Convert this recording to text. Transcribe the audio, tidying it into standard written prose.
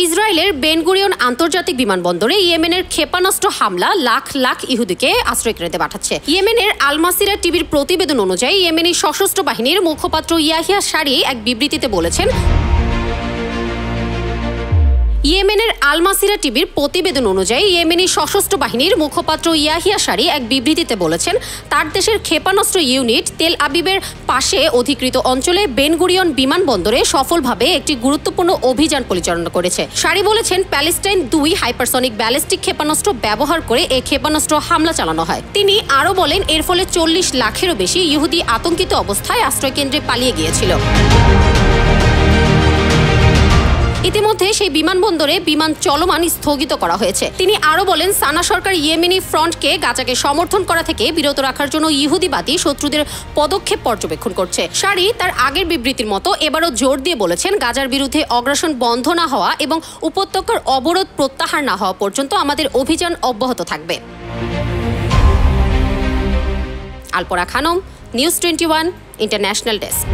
ইসরায়েলের Ben Gurion আন্তর্জাতিক বিমানবন্দরে ইয়েমেনের ক্ষেপণাস্ত্র হামলা লাখ লাখ ইহুদিকে আশ্রয় কেন্দ্রে পাঠাচ্ছে। ইয়েমেনের আল মাসিরা টিভির প্রতিবেদন অনুযায়ী ইয়েমেনি সশস্ত্র বাহিনীর মুখপাত্র ইয়াহিয়া সারি এক বিবৃতিতে বলেছেন, ইয়েমেনের আল মাসিরা টিভির প্রতিবেদন অনুযায়ী ইয়েমেনি সশস্ত্র বাহিনীর মুখপাত্র ইয়াহিয়া সারি এক বিবৃতিতে বলেছেন, তার দেশের ক্ষেপণাস্ত্র ইউনিট তেল আবিবের পাশে অধিকৃত অঞ্চলে বেন গুরিয়ন বিমানবন্দরে সফলভাবে একটি গুরুত্বপূর্ণ অভিযান পরিচালনা করেছে। সারি বলেছেন, প্যালেস্টাইন 2 হাইপারসনিক ব্যালিস্টিক ক্ষেপণাস্ত্র ব্যবহার করে এই ক্ষেপণাস্ত্র হামলা চালানো হয়। তিনি আরও বলেন, এর ফলে 40 লাখেরও বেশি ইহুদি আতঙ্কিত অবস্থায় আশ্রয়কেন্দ্রে পালিয়ে গিয়েছিল। ইতিমধ্যে সেই বিমানবন্দরে বিমান চলমান স্থগিত করা হয়েছে। তিনি আরও বলেন, সানা সরকার ইয়েমেনি ফ্রন্টকে গাজাকে সমর্থন করা থেকে বিরত রাখার জন্য ইহুদিবাদী শত্রুদের পদক্ষেপ পর্যবেক্ষণ করছে। সারি তার আগের বিবৃতির মতো এবারও জোর দিয়ে বলেছেন, গাজার বিরুদ্ধে অগ্রাসন বন্ধ না হওয়া এবং উপত্যকার অবরোধ প্রত্যাহার না হওয়া পর্যন্ত আমাদের অভিযান অব্যাহত থাকবে। আলপরা খানম, নিউজ 21 ইন্টারন্যাশনাল ডেস্ক।